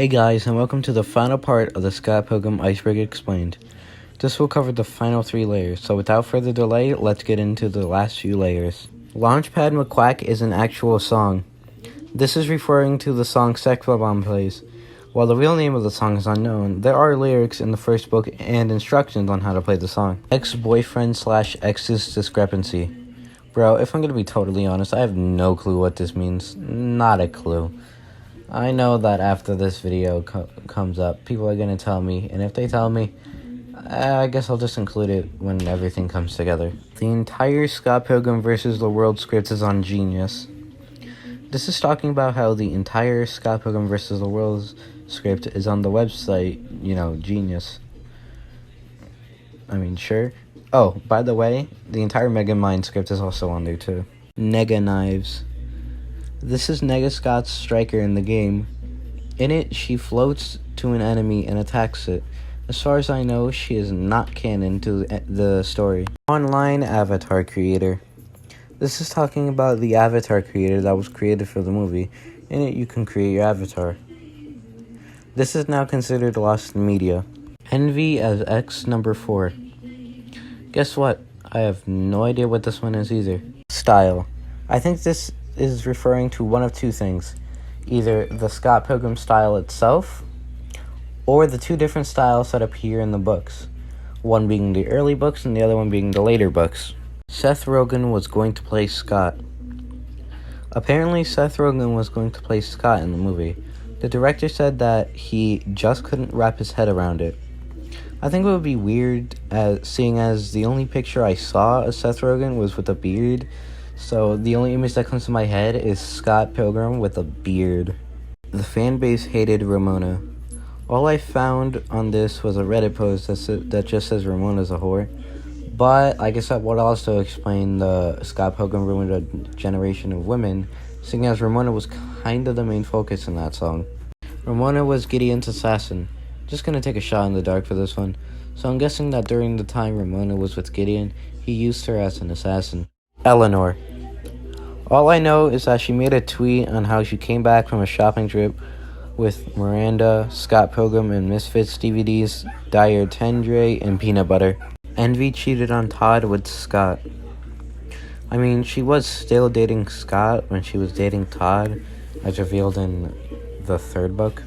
Hey guys, and welcome to the final part of the Scott Pilgrim Iceberg Explained. This will cover the final 3 layers, so without further delay, let's get into the last few layers. Launchpad McQuack is an actual song. This is referring to the song Sex Bomb Plays. While the real name of the song is unknown, there are lyrics in the first book and instructions on how to play the song. Ex-boyfriend/ex's discrepancy. Bro, if I'm gonna be totally honest, I have no clue what this means. Not a clue. I know that after this video comes up, people are gonna tell me, and if they tell me, I guess I'll just include it when everything comes together. The entire Scott Pilgrim vs. the World script is on Genius. This is talking about how the entire Scott Pilgrim vs. the World script is on the website, Genius. I mean, sure. Oh, by the way, the entire Mega Mind script is also on there too. Nega Knives. This is Nega Scott's striker in the game. In it, she floats to an enemy and attacks it. As far as I know, she is not canon to the story. Online avatar creator. This is talking about the avatar creator that was created for the movie. In it, you can create your avatar. This is now considered lost in media. Envy as X number 4. Guess what? I have no idea what this one is either. Style. I think this is referring to one of two things. Either the Scott Pilgrim style itself, or the 2 different styles that appear in the books. One being the early books and the other one being the later books. Seth Rogen was going to play Scott. Apparently Seth Rogen was going to play Scott in the movie. The director said that he just couldn't wrap his head around it. I think it would be weird, seeing as the only picture I saw of Seth Rogen was with a beard, so the only image that comes to my head is Scott Pilgrim with a beard. The fan base hated Ramona. All I found on this was a Reddit post that just says Ramona's a whore, but I guess that would also explain the Scott Pilgrim ruined a generation of women, seeing as Ramona was kind of the main focus in that song. Ramona was Gideon's assassin. Just gonna take a shot in the dark for this one. So I'm guessing that during the time Ramona was with Gideon, he used her as an assassin. Eleanor. All I know is that she made a tweet on how she came back from a shopping trip with Miranda, Scott Pilgrim, and Misfits DVDs, Dire Tendre, and peanut butter. Envy cheated on Todd with Scott. I mean, she was still dating Scott when she was dating Todd, as revealed in the 3rd book.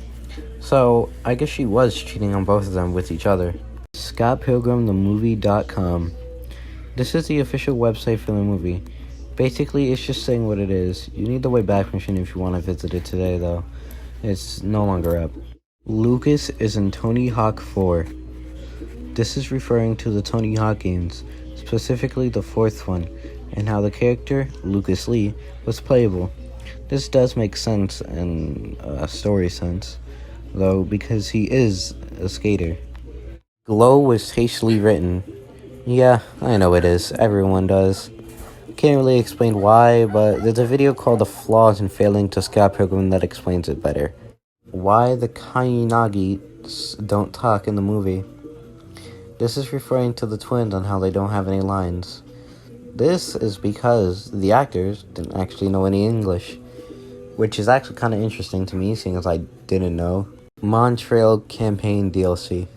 So, I guess she was cheating on both of them with each other. ScottPilgrimTheMovie.com. This is the official website for the movie. Basically, it's just saying what it is. You need the Wayback Machine if you want to visit it today, though. It's no longer up. Lucas is in Tony Hawk 4. This is referring to the Tony Hawk games, specifically the 4th one, and how the character, Lucas Lee, was playable. This does make sense in a story sense, though, because he is a skater. Glow was hastily written. Yeah, I know it is. Everyone does. Can't really explain why, but there's a video called The Flaws in Failing to Scott Pilgrim that explains it better. Why the Kainagi don't talk in the movie. This is referring to the twins on how they don't have any lines. This is because the actors didn't actually know any English, which is actually kind of interesting to me, seeing as I didn't know. Montreal Campaign Dlc.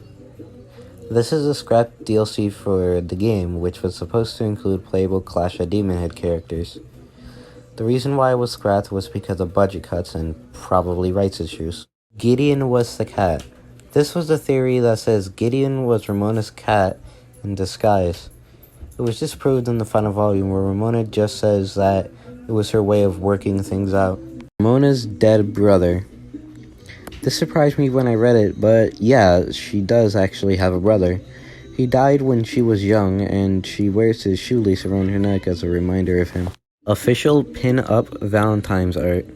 This is a scrap DLC for the game, which was supposed to include playable Clash of Demon Head characters. The reason why it was scrapped was because of budget cuts and probably rights issues. Gideon was the cat. This was the theory that says Gideon was Ramona's cat in disguise. It was disproved in the final volume, where Ramona just says that it was her way of working things out. Ramona's dead brother. This surprised me when I read it, but yeah, she does actually have a brother. He died when she was young, and she wears his shoelace around her neck as a reminder of him. Official pin-up Valentine's art.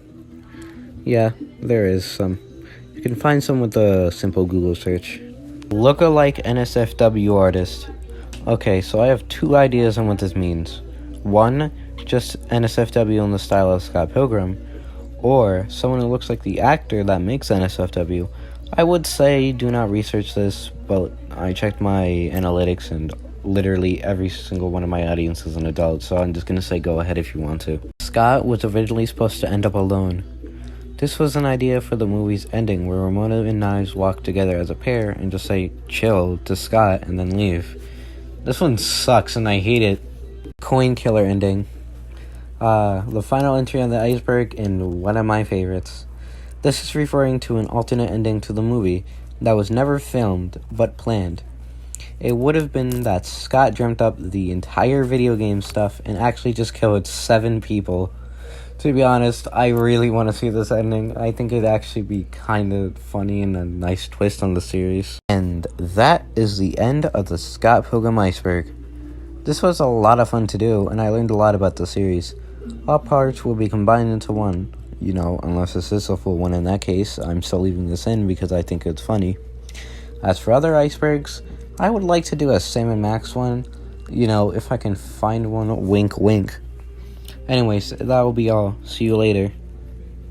Yeah, there is some. You can find some with a simple Google search. Look-alike NSFW artist. Okay, so I have 2 ideas on what this means. 1, just NSFW in the style of Scott Pilgrim, or someone who looks like the actor that makes NSFW. I would say do not research this, but I checked my analytics and literally every single one of my audience is an adult, so I'm just gonna say go ahead if you want to. Scott was originally supposed to end up alone. This was an idea for the movie's ending where Ramona and Knives walk together as a pair and just say chill to Scott and then leave. This one sucks and I hate it. Coin killer ending. The final entry on the Iceberg and one of my favorites. This is referring to an alternate ending to the movie that was never filmed but planned. It would have been that Scott dreamt up the entire video game stuff and actually just killed 7 people. To be honest, I really want to see this ending. I think it'd actually be kind of funny and a nice twist on the series. And that is the end of the Scott Pilgrim Iceberg. This was a lot of fun to do, and I learned a lot about the series. All parts will be combined into one, unless this is a full one. In that case, I'm still leaving this in because I think it's funny. As for other icebergs, I would like to do a Sam and Max one, if I can find one, wink wink. Anyways, that will be all. See you later.